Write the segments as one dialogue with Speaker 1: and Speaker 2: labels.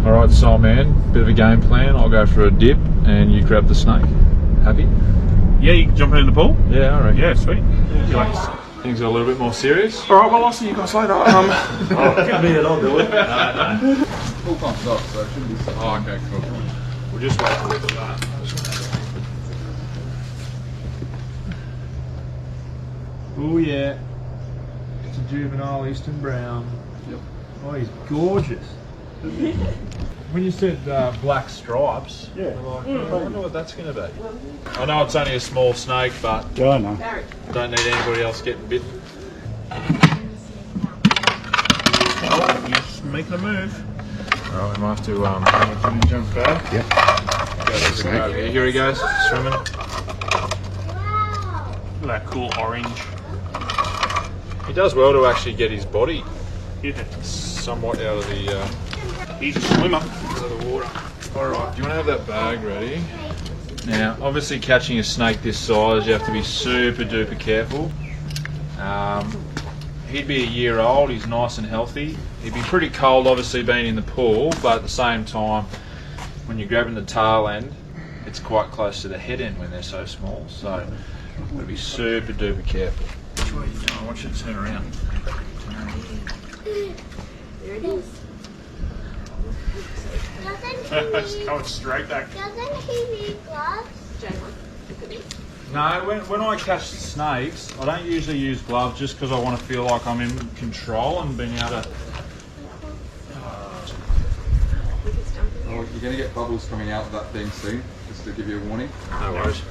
Speaker 1: Alright, Soul Man, bit of a game plan. I'll go for a dip and you grab the snake. Happy?
Speaker 2: Yeah, you can jump in the pool?
Speaker 1: Yeah, alright.
Speaker 2: Yeah, sweet.
Speaker 1: Things are a little bit more serious.
Speaker 2: Alright, well I'll see you guys later. Give me an I'll do it.
Speaker 3: Full time stop, so it shouldn't be so.
Speaker 1: Oh, okay, cool. We'll just wait for that. Oh yeah, it's a juvenile Eastern Brown.
Speaker 3: Yep.
Speaker 1: Oh, he's gorgeous. When you said black stripes,
Speaker 2: Yeah.
Speaker 1: I'm like, I wonder what that's going to be. I know it's only a small snake, but
Speaker 2: Yeah, I know.
Speaker 1: don't need anybody else getting bitten.
Speaker 2: Oh, he's making a move.
Speaker 1: Alright, we might have to jump back.
Speaker 3: Yep.
Speaker 1: Go this way over here. Here he goes, swimming.
Speaker 2: Look at that cool orange.
Speaker 1: He does well to actually get his body
Speaker 2: Yeah.
Speaker 1: somewhat out of the
Speaker 2: He's a swimmer.
Speaker 1: water. Alright, do you want to have that bag ready? Now, obviously catching a snake this size, you have to be super duper careful. He'd be a year old, he's nice and healthy. He'd be pretty cold obviously being in the pool, but at the same time, when you're grabbing the tail end, it's quite close to the head end when they're so small, so you've got to be super duper careful. Which way are you going? I want you to turn around.
Speaker 4: There it is.
Speaker 2: It's going straight back.
Speaker 4: Doesn't he need gloves?
Speaker 1: No, when I catch snakes, I don't usually use gloves just because I want to feel like I'm in control and being able to...
Speaker 3: Oh, you're going to get bubbles coming out of that thing soon, just to give you a warning.
Speaker 1: No worries.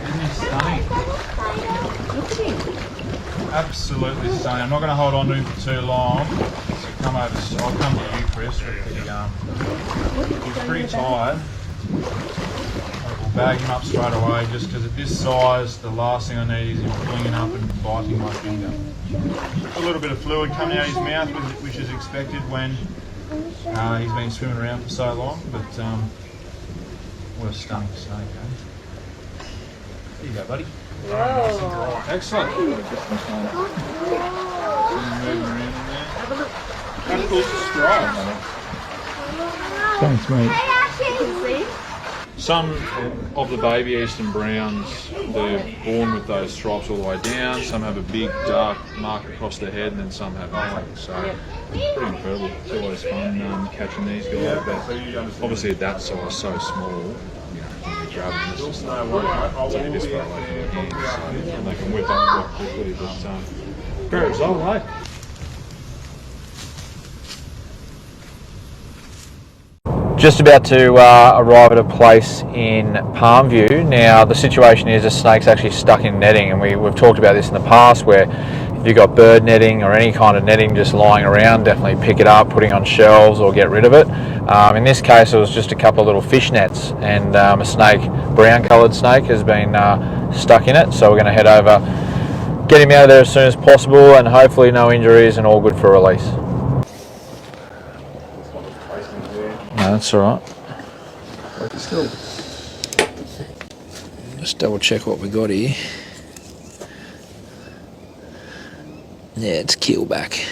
Speaker 1: Isn't he stunning? Absolutely stunning. I'm not going to hold on to him for too long. So come over. I'll come to you, Chris. He's pretty tired. We'll bag him up straight away, just because at this size, the last thing I need is him flinging up and biting my finger. A little bit of fluid coming out of his mouth, which is expected when he's been swimming around for so long. But what a stunning snake, eh? There you go, buddy.
Speaker 4: Whoa.
Speaker 1: Excellent. Moving around in there.
Speaker 2: How cool's the stripe?
Speaker 1: Thanks, mate.
Speaker 4: Hey, Ashley.
Speaker 1: Some of the baby Eastern Browns, they're born with those stripes all the way down. Some have a big dark mark across their head, and then some have nothing. So it's pretty incredible. It's always fun catching these guys. But obviously at that size, so small, you know, you grab them, it's just like, it's only this far away from your hands. So and they can whip up quite quickly. But great result, eh? Just about to arrive at a place in Palmview. Now the situation is the snake's actually stuck in netting, and we've talked about this in the past where if you've got bird netting or any kind of netting just lying around, definitely pick it up, putting on shelves or get rid of it. In this case it was just a couple of little fish nets, and a snake, brown coloured snake, has been stuck in it, so we're going to head over, get him out of there as soon as possible, and hopefully no injuries and all good for release. No, that's alright. Just double check what we got here. Yeah, it's keelback.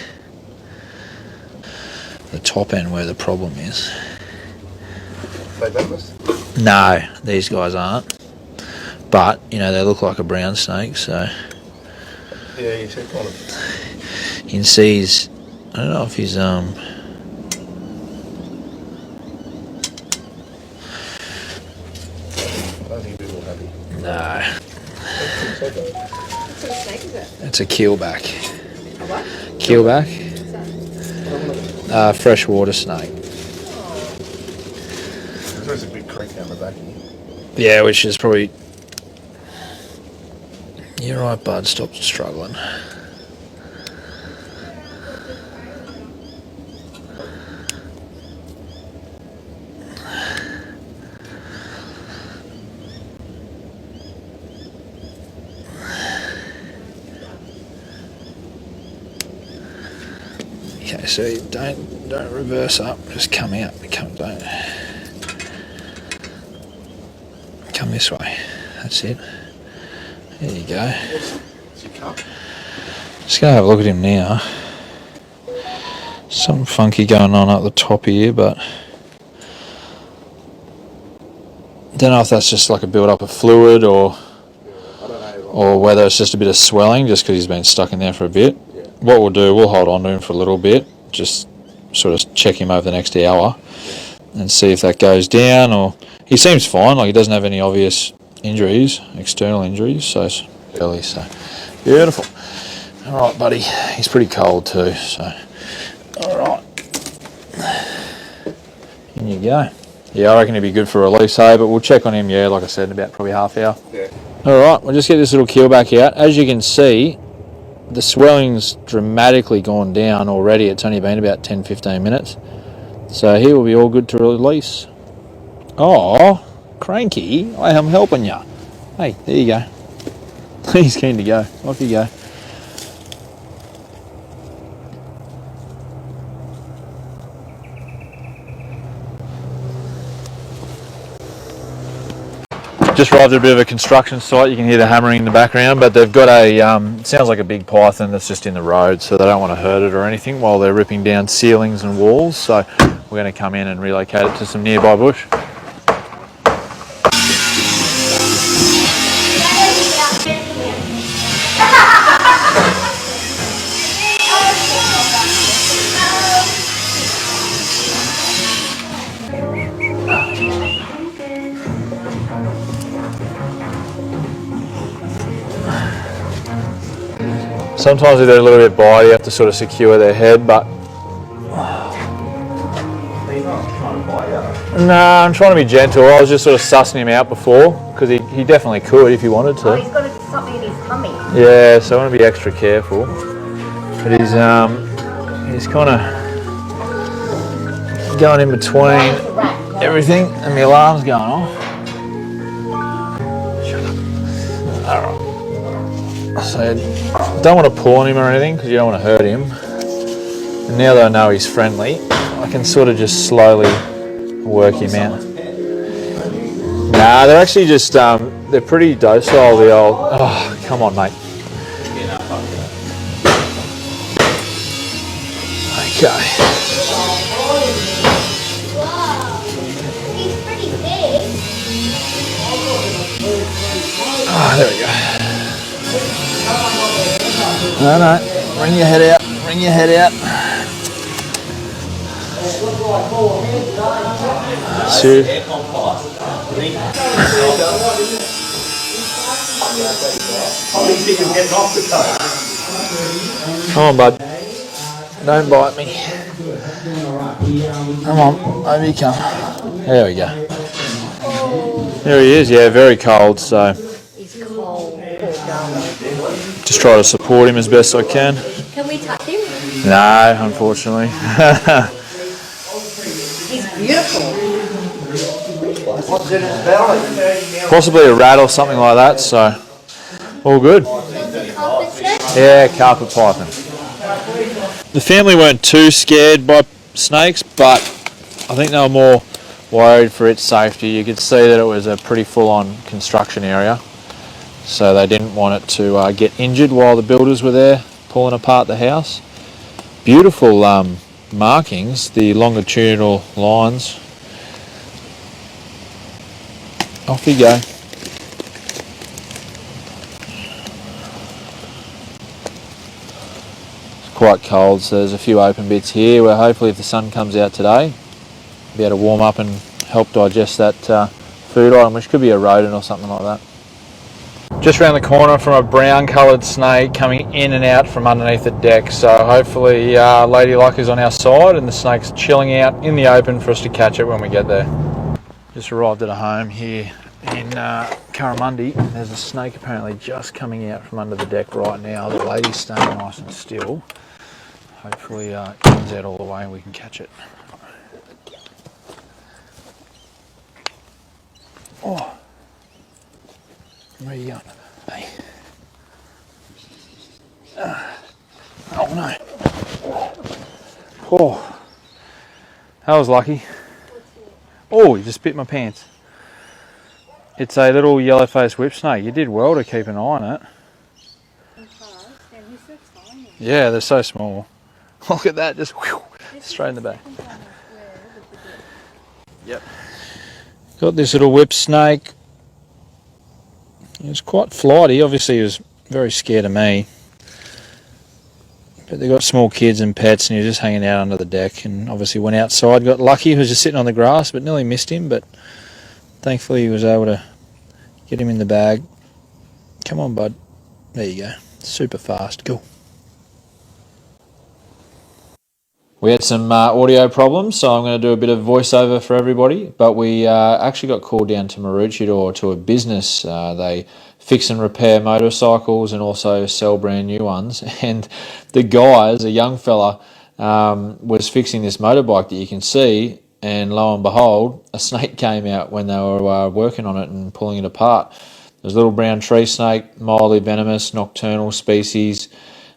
Speaker 1: The top end where the problem is.
Speaker 3: They venomous?
Speaker 1: No, these guys aren't. But, you know, they look like a brown snake, so...
Speaker 3: Yeah, you check on them.
Speaker 1: You can see he's... I don't know if he's, No. It's a keelback.
Speaker 4: A what?
Speaker 1: Keelback? Freshwater snake.
Speaker 3: There's a big creek down the back here.
Speaker 1: Yeah, which is probably... You're right, bud. Stop struggling. Okay, so don't reverse up. Just come out. Come this way. That's it. There you go. Just going to have a look at him now. Something funky going on at the top here, but don't know if that's just like a build-up of fluid or whether it's just a bit of swelling just because he's been stuck in there for a bit. What we'll do, we'll hold on to him for a little bit, just sort of check him over the next hour and see if that goes down. Or he seems fine, like he doesn't have any obvious injuries, external injuries, so it's early, so beautiful. All right, buddy, he's pretty cold too, so all right, in you go. Yeah, I reckon he'd be good for release, hey, but we'll check on him, yeah, like I said, in about probably half hour.
Speaker 3: Yeah.
Speaker 1: All right, we'll just get this little keel back out. As you can see, the swelling's dramatically gone down already. It's only been about 10-15 minutes. So he will be all good to release. Oh, Cranky, I'm helping you. Hey, there you go. He's keen to go. Off you go. Just arrived at a bit of a construction site. You can hear the hammering in the background, but they've got a, sounds like a big python that's just in the road, so they don't want to hurt it or anything while they're ripping down ceilings and walls. So we're going to come in and relocate it to some nearby bush. Sometimes if they're a little bit bitey, you have to sort of secure their head, but no, I'm trying to be gentle. I was just sort of sussing him out before, because he definitely could if he wanted to.
Speaker 4: Oh, he's got something in his tummy.
Speaker 1: Yeah, so I want to be extra careful. But he's kind of going in between everything, and the alarm's going off. Shut up. All right. So don't want to paw on him or anything because you don't want to hurt him. And now that I know he's friendly, I can sort of just slowly work him out. Nah, they're actually just, they're pretty docile, the old... Oh, come on, mate. Okay.
Speaker 4: He's pretty big.
Speaker 1: Ah, there we go. No, bring your head out, bring your head out. See. Come on, bud. Don't bite me. Come on, over you come. There we go. There he is, yeah, very cold, so...
Speaker 4: He's cold.
Speaker 1: Just try to support him as best I can.
Speaker 4: Can we touch him?
Speaker 1: No, unfortunately.
Speaker 4: He's beautiful.
Speaker 2: What's in his belly?
Speaker 1: Possibly a rat or something like that, so all good. Yeah, carpet python. The family weren't too scared by snakes, but I think they were more worried for its safety. You could see that it was a pretty full-on construction area. So they didn't want it to get injured while the builders were there pulling apart the house. Beautiful markings, the longitudinal lines. Off you go. It's quite cold, so there's a few open bits here where hopefully if the sun comes out today, be able to warm up and help digest that food item, which could be a rodent or something like that. Just around the corner from a brown coloured snake coming in and out from underneath the deck, so hopefully Lady Luck is on our side and the snake's chilling out in the open for us to catch it when we get there. Just arrived at a home here in Curramundi. There's a snake apparently just coming out from under the deck right now. The lady's staying nice and still. Hopefully it comes out all the way and we can catch it. Oh. Where are you going? Hey. Oh no. Oh. That was lucky. Oh, you just bit my pants. It's a little yellow-faced whip snake. You did well to keep an eye on it. Yeah, they're so small. Look at that, just whew, straight in the back. Yep. Got this little whip snake. He was quite flighty. Obviously, he was very scared of me. But they got small kids and pets, and he was just hanging out under the deck. And obviously went outside. Got lucky. He was just sitting on the grass, but nearly missed him. But thankfully, he was able to get him in the bag. Come on, bud. There you go. Super fast. Go. We had some audio problems, so I'm going to do a bit of voiceover for everybody. But we actually got called down to Maroochydore to a business. They fix and repair motorcycles and also sell brand new ones. And the guys, a young fella, was fixing this motorbike that you can see. And lo and behold, a snake came out when they were working on it and pulling it apart. There's a little brown tree snake, mildly venomous, nocturnal species.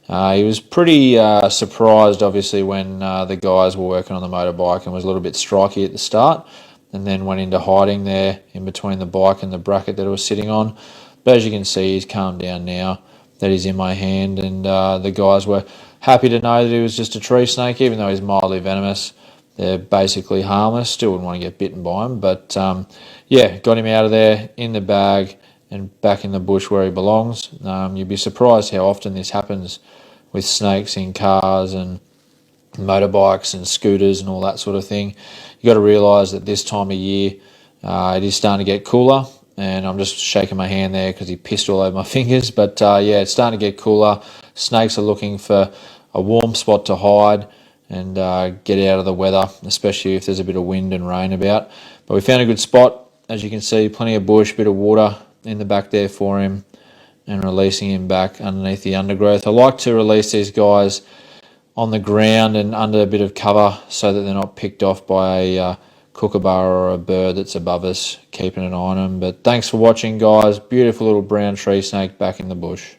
Speaker 1: He was pretty surprised, obviously, when the guys were working on the motorbike, and was a little bit striky at the start, and then went into hiding there in between the bike and the bracket that it was sitting on. But as you can see, he's calmed down now that he's in my hand, and the guys were happy to know that he was just a tree snake, even though he's mildly venomous. They're basically harmless. Still wouldn't want to get bitten by him, but yeah, got him out of there in the bag and back in the bush where he belongs. You'd be surprised how often this happens with snakes in cars and motorbikes and scooters and all that sort of thing. You got to realise that this time of year it is starting to get cooler, and I'm just shaking my hand there because he pissed all over my fingers. But yeah, it's starting to get cooler. Snakes are looking for a warm spot to hide and get out of the weather, especially if there's a bit of wind and rain about. But we found a good spot, as you can see, plenty of bush, bit of water in the back there for him, and releasing him back underneath the undergrowth. I like to release these guys on the ground and under a bit of cover so that they're not picked off by a kookaburra or a bird that's above us, keeping an eye on them. But thanks for watching, guys. Beautiful little brown tree snake back in the bush.